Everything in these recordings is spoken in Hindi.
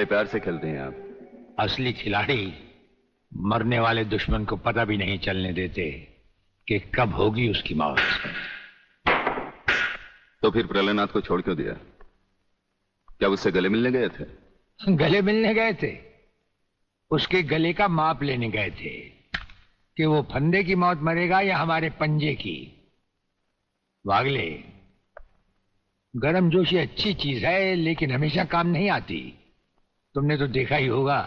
बड़े प्यार से खेलते हैं आप। असली खिलाड़ी मरने वाले दुश्मन को पता भी नहीं चलने देते कि कब होगी उसकी मौत। तो फिर प्रलयनाथ को छोड़ क्यों दिया? क्या उससे गले मिलने गए थे? गले मिलने गए थे? उसके गले का माप लेने गए थे कि वो फंदे की मौत मरेगा या हमारे पंजे की। वागले, गर्मजोशी अच्छी चीज है लेकिन हमेशा काम नहीं आती। तुमने तो देखा ही होगा,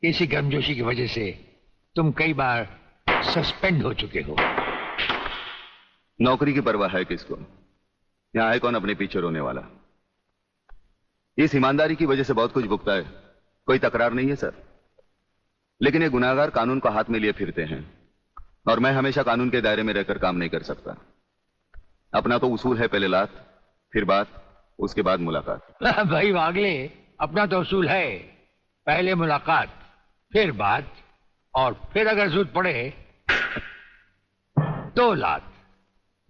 इसी गर्मजोशी की वजह से तुम कई बार सस्पेंड हो चुके हो। नौकरी की परवाह है किसको? यहां है कौन अपने पीछे रोने वाला? इस ईमानदारी की वजह से बहुत कुछ भुगता है, कोई तकरार नहीं है सर। लेकिन ये गुनाहगार कानून को हाथ में लिए फिरते हैं और मैं हमेशा कानून के दायरे में रहकर काम नहीं कर सकता। अपना तो उसूल है, पहले लात फिर बात, उसके बाद मुलाकात। भाई वागले, अपना तो उसूल है, पहले मुलाकात फिर बात और फिर अगर जरूरत पड़े तो लात।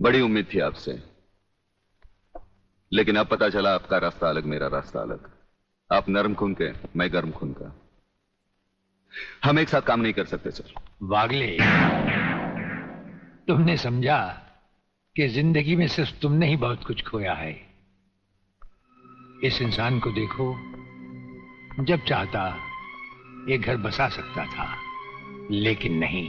बड़ी उम्मीद थी आपसे, लेकिन अब पता चला आपका रास्ता अलग, मेरा रास्ता अलग। आप नरम खून के, मैं गर्म खून का। हम एक साथ काम नहीं कर सकते सर। वागले, तुमने समझा कि जिंदगी में सिर्फ तुमने ही बहुत कुछ खोया है। इस इंसान को देखो, जब चाहता ये घर बसा सकता था, लेकिन नहीं।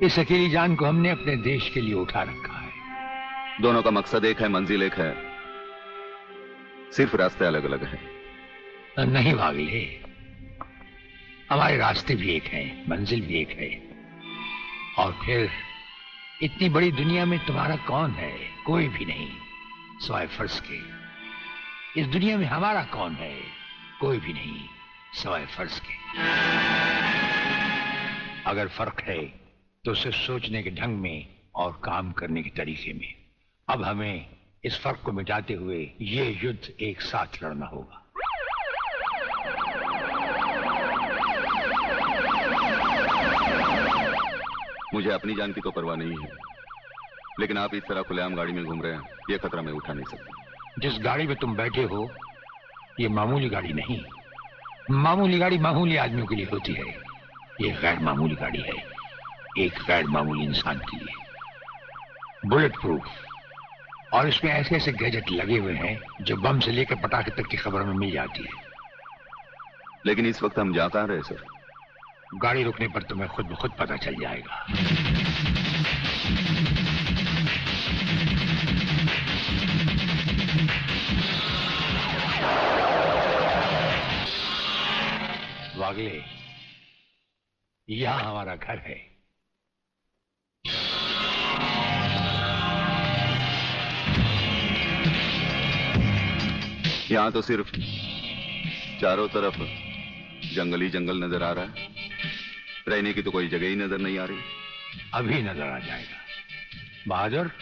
इस अकेली जान को हमने अपने देश के लिए उठा रखा है। दोनों का मकसद एक है, मंजिल एक है, सिर्फ रास्ते अलग अलग हैं। नहीं वागले, हमारे रास्ते भी एक हैं, मंजिल भी एक है। और फिर इतनी बड़ी दुनिया में तुम्हारा कौन है? कोई भी नहीं, सिवाय फर्ज के। इस दुनिया में हमारा कौन है? कोई भी नहीं, सिवाय फर्ज के। अगर फर्क है तो सिर्फ सोचने के ढंग में और काम करने के तरीके में। अब हमें इस फर्क को मिटाते हुए ये युद्ध एक साथ लड़ना होगा। मुझे अपनी जान की तो परवाह नहीं है, लेकिन आप इस तरह खुलेआम गाड़ी में घूम रहे हैं, यह खतरा मैं उठा नहीं सकता। जिस गाड़ी में तुम बैठे हो ये मामूली गाड़ी नहीं। मामूली गाड़ी मामूली आदमियों के लिए होती है, ये गैर मामूली गाड़ी है, एक गैर मामूली इंसान के लिए। बुलेट प्रूफ, और इसमें ऐसे ऐसे गैजेट लगे हुए हैं जो बम से लेकर पटाखे तक की खबर में मिल जाती है। लेकिन इस वक्त हम जा कहां रहे सर? गाड़ी रुकने पर तुम्हें खुद ब खुद पता चल जाएगा। वागले, यहां हमारा घर है। यहां तो सिर्फ चारों तरफ जंगल ही जंगल नजर आ रहा है, रहने की तो कोई जगह ही नजर नहीं आ रही। अभी नजर आ जाएगा बहादुर।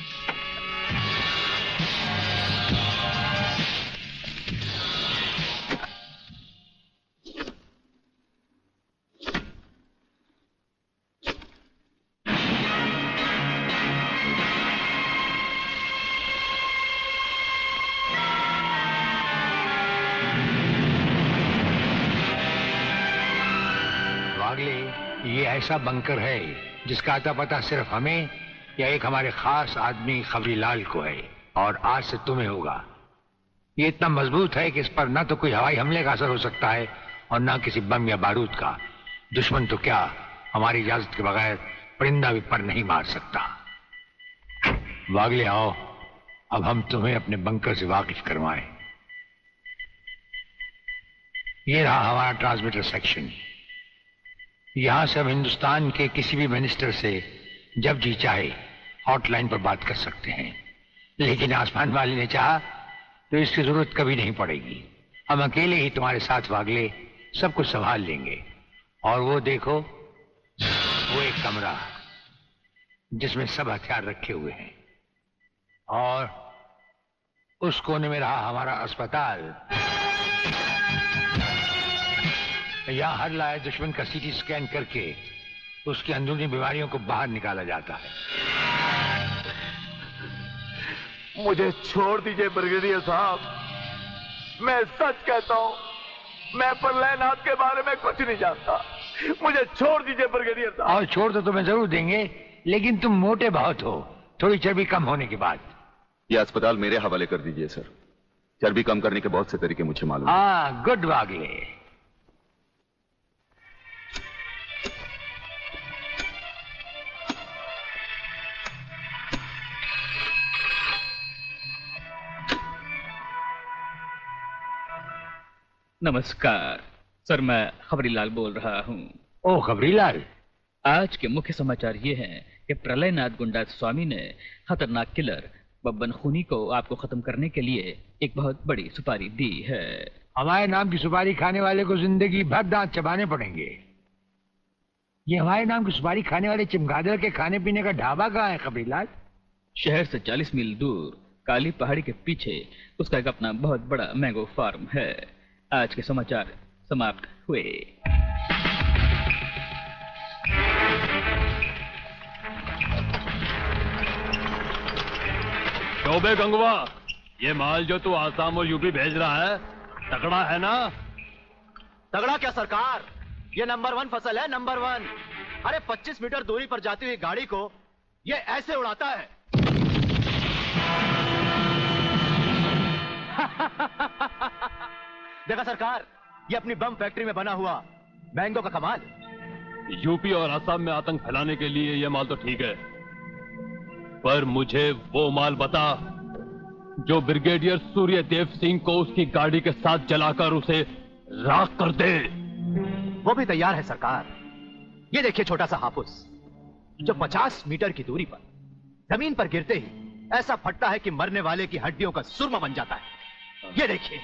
ये ऐसा बंकर है जिसका अता पता सिर्फ हमें या एक हमारे खास आदमी खबरीलाल को है, और आज से तुम्हें होगा। ये इतना मजबूत है कि इस पर ना तो कोई हवाई हमले का असर हो सकता है और ना किसी बम या बारूद का। दुश्मन तो क्या, हमारी इजाजत के बगैर परिंदा भी पर नहीं मार सकता। वागले आओ, अब हम तुम्हें अपने बंकर से वाकिफ करवाएं। ये रहा हमारा ट्रांसमीटर सेक्शन। यहां से हम हिंदुस्तान के किसी भी मिनिस्टर से जब जी चाहे हॉटलाइन पर बात कर सकते हैं, लेकिन आसमान वाले ने चाहा तो इसकी जरूरत कभी नहीं पड़ेगी। हम अकेले ही तुम्हारे साथ वागले सब कुछ संभाल लेंगे। और वो देखो, वो एक कमरा जिसमें सब हथियार रखे हुए हैं, और उस कोने में रहा हमारा अस्पताल। यहां हर लाए दुश्मन का सीटी स्कैन करके उसकी अंदरूनी बीमारियों को बाहर निकाला जाता है। मुझे छोड़ दीजिए ब्रिगेडियर साहब, मैं सच कहता हूं, मैं प्रलयनाथ के बारे में कुछ नहीं जानता, मुझे छोड़ दीजिए ब्रिगेडियर साहब। और छोड़ तो तुम्हें जरूर देंगे, लेकिन तुम मोटे बहुत हो, थोड़ी चर्बी कम होने के बाद। ये अस्पताल मेरे हवाले कर दीजिए सर। चर्बी कम करने के बहुत से तरीके मुझे मालूम है। हाँ, गुड वागले। नमस्कार सर, मैं खबरीलाल बोल रहा हूँ। ओ खबरीलाल, आज के मुख्य समाचार ये हैं कि प्रलयनाथ गुंडा स्वामी ने खतरनाक किलर बब्बन खूनी को आपको खत्म करने के लिए एक बहुत बड़ी सुपारी दी है। हमारे नाम की सुपारी खाने वाले को जिंदगी भर दांत चबाने पड़ेंगे। ये हमारे नाम की सुपारी खाने वाले चमगादड़ के खाने पीने का ढाबा कहाँ है खबरीलाल? शहर से 40 मील दूर काली पहाड़ी के पीछे उसका एक अपना बहुत बड़ा मैंगो फार्म है। आज के समाचार समाप्त हुए। चौबे गंगवा, ये माल जो तू आसाम और यूपी भेज रहा है तगड़ा है ना? तगड़ा क्या सरकार, ये नंबर 1 फसल है, नंबर 1। अरे 25 मीटर दूरी पर जाती हुई गाड़ी को ये ऐसे उड़ाता है। देखा सरकार, ये अपनी बम फैक्ट्री में बना हुआ मैंगो का कमाल। यूपी और असम में आतंक फैलाने के लिए ये माल तो ठीक है, पर मुझे वो माल बता जो ब्रिगेडियर सूर्यदेव सिंह को उसकी गाड़ी के साथ जलाकर उसे राख कर दे। वो भी तैयार है सरकार। ये देखिए छोटा सा हाफुस जो 50 मीटर की दूरी पर जमीन पर गिरते ही ऐसा फटता है कि मरने वाले की हड्डियों का सुरमा बन जाता है। ये देखिए।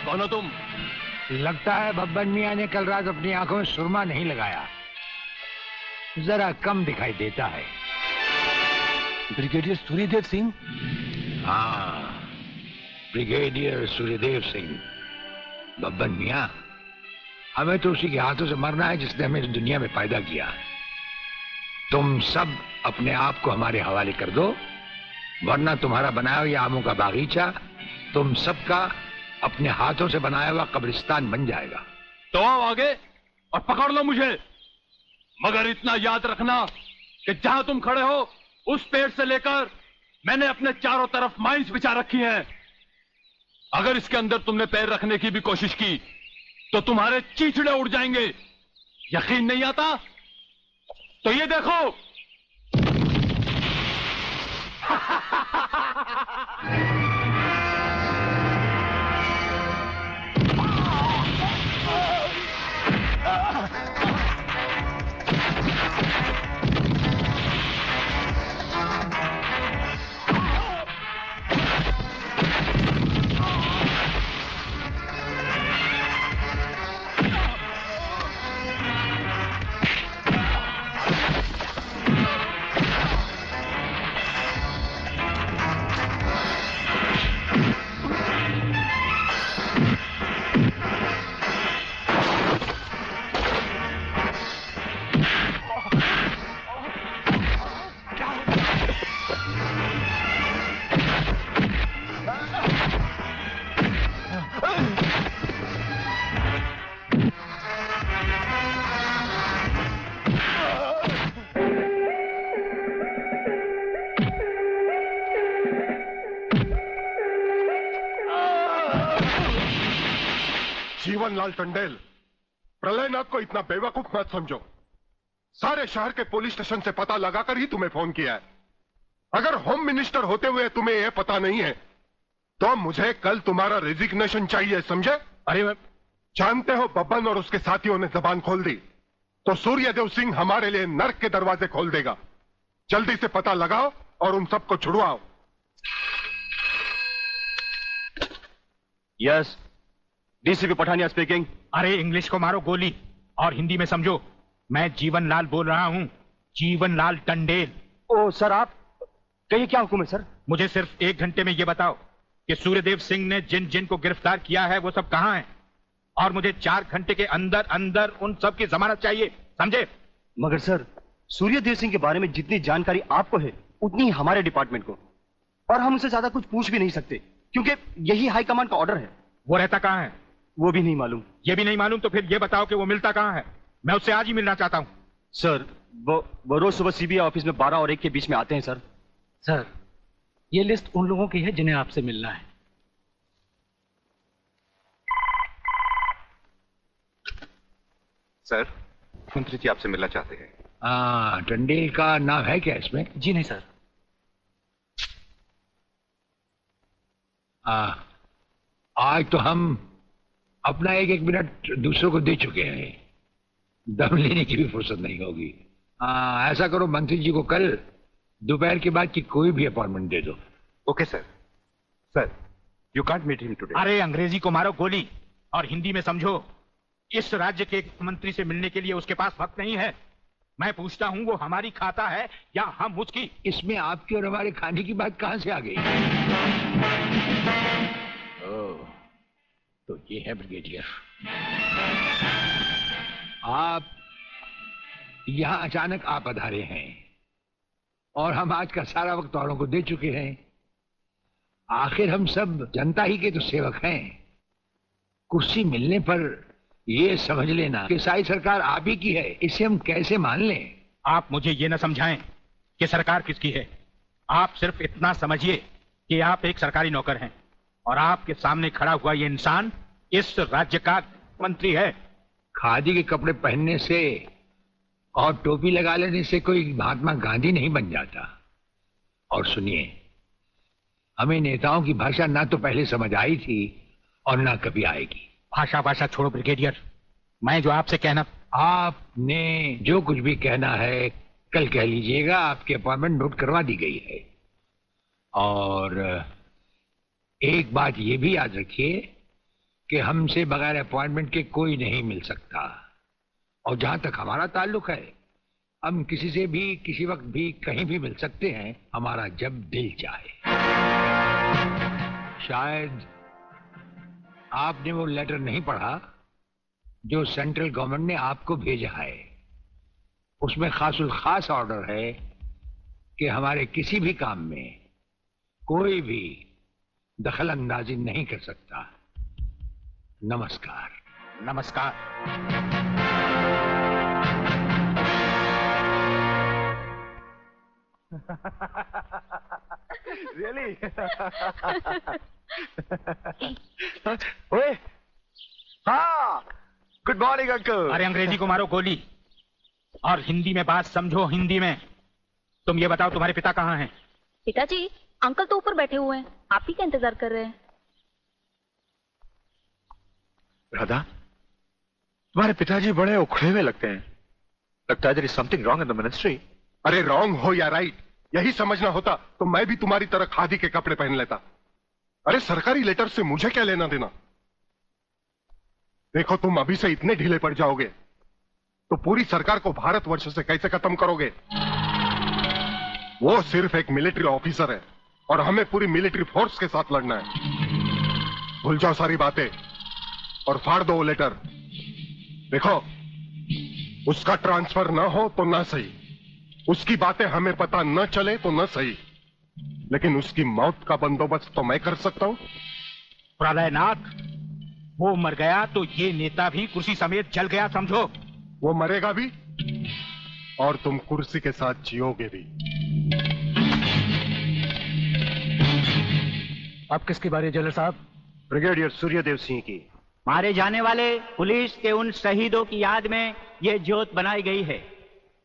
कौन हो तुम? लगता है बब्बन मियां ने कल रात अपनी आंखों में सुरमा नहीं लगाया, जरा कम दिखाई देता है। ब्रिगेडियर सूर्यदेव सिंह? हाँ, ब्रिगेडियर सूर्यदेव सिंह। बब्बन मियां, हमें तो उसी के हाथों से मरना है जिसने हमें इस दुनिया में पैदा किया। तुम सब अपने आप को हमारे हवाले कर दो, वरना तुम्हारा बनाया हुआ आमों का बागीचा तुम सबका अपने हाथों से बनाया हुआ कब्रिस्तान बन जाएगा। तो आओ आगे और पकड़ लो मुझे, मगर इतना याद रखना कि जहां तुम खड़े हो उस पेड़ से लेकर मैंने अपने चारों तरफ माइंस बिछा रखी हैं। अगर इसके अंदर तुमने पैर रखने की भी कोशिश की तो तुम्हारे चीचड़े उड़ जाएंगे। यकीन नहीं आता तो ये देखो। जीवनलाल टंडेल, प्रलयनाथ को इतना बेवकूफ मत समझो। सारे शहर के पुलिस स्टेशन से पता लगाकर ही तुम्हें फोन किया है। अगर होम मिनिस्टर होते हुए तुम्हें यह पता नहीं है तो मुझे कल तुम्हारा रेजिग्नेशन चाहिए, समझे? अरे मैं जानते हो बब्बन और उसके साथियों ने जबान खोल दी तो सूर्यदेव सिंह हमारे लिए नर्क के दरवाजे खोल देगा। जल्दी से पता लगाओ और उन सबको छुड़वाओ। Yes, DCP Pathania speaking. अरे इंग्लिश को मारो गोली और हिंदी में समझो। मैं जीवन लाल बोल रहा हूं, जीवन लाल टंडेल। ओ सर, आप कहिए, क्या हुक्म है सर? मुझे सिर्फ 1 घंटे में यह बताओ कि सूर्यदेव सिंह ने जिन जिन को गिरफ्तार किया है वो सब कहां हैं, और मुझे 4 घंटे के अंदर अंदर उन सब की जमानत चाहिए, समझे? मगर सर, सूर्यदेव सिंह के बारे में जितनी जानकारी आपको है उतनी ही हमारे डिपार्टमेंट को, और हम उनसे ज्यादा कुछ पूछ भी नहीं सकते क्योंकि यही हाई कमांड का ऑर्डर है। वो रहता कहां है? वो भी नहीं मालूम। ये भी नहीं मालूम? तो फिर ये बताओ कि वो मिलता कहां है, मैं उससे आज ही मिलना चाहता हूं। सर, वो रोज सुबह सीबीआई ऑफिस में 12 और 1 के बीच में आते हैं सर। सर, ये लिस्ट उन लोगों की है जिन्हें आपसे मिलना है। सर, मंत्री जी आपसे मिलना चाहते हैं। टंडेल का नाम है क्या इसमें? जी नहीं सर। आज तो हम अपना 1-1 मिनट दूसरों को दे चुके हैं, दम लेने की भी फुर्सत नहीं होगी। ऐसा करो, मंत्री जी को कल दोपहर के बाद की कोई भी अपॉइंटमेंट दे दो। Okay sir. Sir, you can't meet him today. अरे अंग्रेजी को मारो गोली और हिंदी में समझो। इस राज्य के मंत्री से मिलने के लिए उसके पास वक्त नहीं है। मैं पूछता हूं वो हमारी खाता है या हम उसकी? इसमें आपकी और हमारे खाने की बात कहां से आ गई? ओह, तो ये है ब्रिगेडियर। आप यहां अचानक आ पधारे हैं और हम आज का सारा वक्त औरों को दे चुके हैं। आखिर हम सब जनता ही के तो सेवक हैं। कुर्सी मिलने पर ये समझ लेना कि सारी सरकार आप ही की है, इसे हम कैसे मान लें? आप मुझे ये न समझाएं कि सरकार किसकी है। आप सिर्फ इतना समझिए कि आप एक सरकारी नौकर हैं और आपके सामने खड़ा हुआ ये इंसान इस राज्य का मंत्री है। खादी के कपड़े पहनने से और टोपी लगा लेने से कोई महात्मा गांधी नहीं बन जाता। और सुनिए, हमें नेताओं की भाषा ना तो पहले समझ आई थी और ना कभी आएगी। भाषा छोड़ो ब्रिगेडियर, मैं जो आपसे कहना। आपने जो कुछ भी कहना है कल कह लीजिएगा, आपकी अपॉइंटमेंट नोट करवा दी गई है। और एक बात ये भी याद रखिए कि हमसे बगैर अपॉइंटमेंट के कोई नहीं मिल सकता। और जहां तक हमारा ताल्लुक है, हम किसी से भी किसी वक्त भी कहीं भी मिल सकते हैं, हमारा जब दिल चाहे। शायद आपने वो लेटर नहीं पढ़ा जो सेंट्रल गवर्नमेंट ने आपको भेजा है। उसमें खासुल खास ऑर्डर है कि हमारे किसी भी काम में कोई भी दखल अंदाजी नहीं कर सकता। नमस्कार। नमस्कार। रियली? ओए, हाँ, गुड मॉर्निंग अंकल। अरे अंग्रेजी को मारो गोली और हिंदी में बात समझो। हिंदी में तुम ये बताओ तुम्हारे पिता कहाँ हैं? पिताजी, अंकल तो ऊपर बैठे हुए हैं, आप ही का इंतजार कर रहे हैं। राधा, तुम्हारे पिताजी बड़े उखड़े हुए लगते हैं। लगता है there is something wrong in the ministry। अरे रॉन्ग हो या राइट, यही समझना होता तो मैं भी तुम्हारी तरह खादी के कपड़े पहन लेता। अरे सरकारी लेटर से मुझे क्या लेना देना? देखो, तुम अभी से इतने ढीले पड़ जाओगे तो पूरी सरकार को भारतवर्ष से कैसे खत्म करोगे? वो सिर्फ एक मिलिट्री ऑफिसर है और हमें पूरी मिलिट्री फोर्स के साथ लड़ना है। भूल जाओ सारी बातें और फाड़ दो वो लेटर। देखो, उसका ट्रांसफर ना हो तो ना सही, उसकी बातें हमें पता न चले तो न सही, लेकिन उसकी मौत का बंदोबस्त तो मैं कर सकता हूं। प्रलयनाथ, वो मर गया तो ये नेता भी कुर्सी समेत जल गया, समझो। वो मरेगा भी और तुम कुर्सी के साथ जियोगे भी। आप किसकी बारी है जनरल साहब? ब्रिगेडियर सूर्यदेव सिंह की। मारे जाने वाले पुलिस के उन शहीदों की याद में ये ज्योत बनाई गई है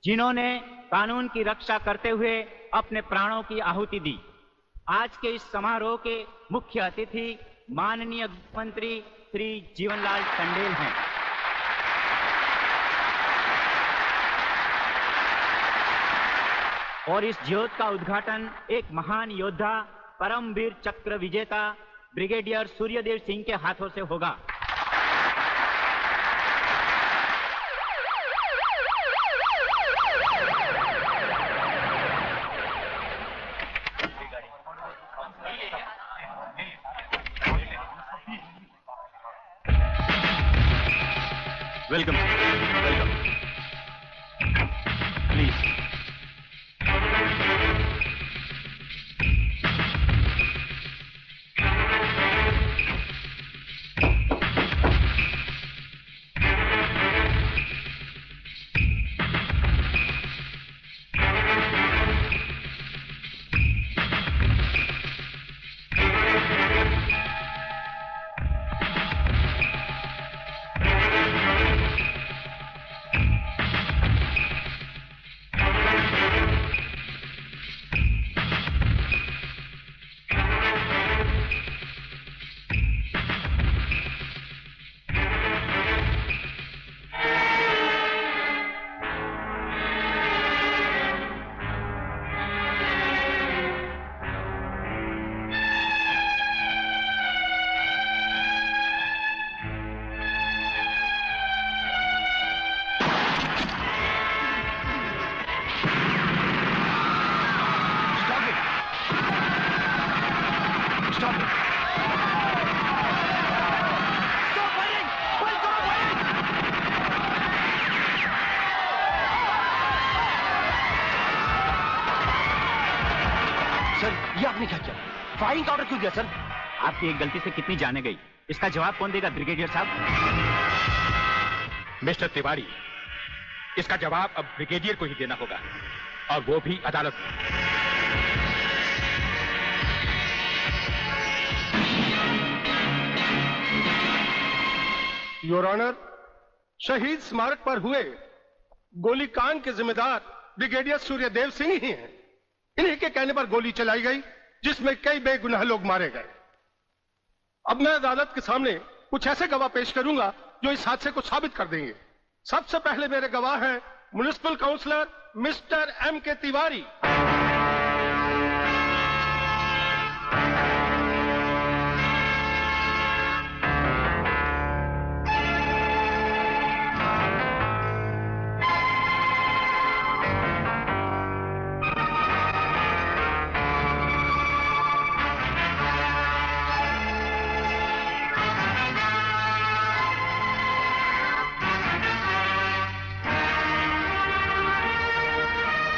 जिन्होंने कानून की रक्षा करते हुए अपने प्राणों की आहुति दी। आज के इस समारोह के मुख्य अतिथि माननीय मंत्री श्री जीवनलाल टंडेल हैं। और इस ज्योत का उद्घाटन एक महान योद्धा, परमवीर चक्र विजेता ब्रिगेडियर सूर्यदेव सिंह के हाथों से होगा। Welcome welcome. Please. Firing order क्यों दिया सर? आपकी एक गलती से कितनी जाने गई, इसका जवाब कौन देगा ब्रिगेडियर साहब? मिस्टर तिवारी, इसका जवाब अब ब्रिगेडियर को ही देना होगा, और वो भी अदालत में। योर ऑनर, शहीद स्मारक पर हुए गोलीकांड के जिम्मेदार ब्रिगेडियर सूर्यदेव सिंह ही हैं। इन्हीं के कहने पर गोली चलाई गई, जिसमें कई बेगुनाह लोग मारे गए। अब मैं अदालत के सामने कुछ ऐसे गवाह पेश करूंगा जो इस हादसे को साबित कर देंगे। सबसे पहले मेरे गवाह हैं municipal counsellor mister M.K. Tiwari.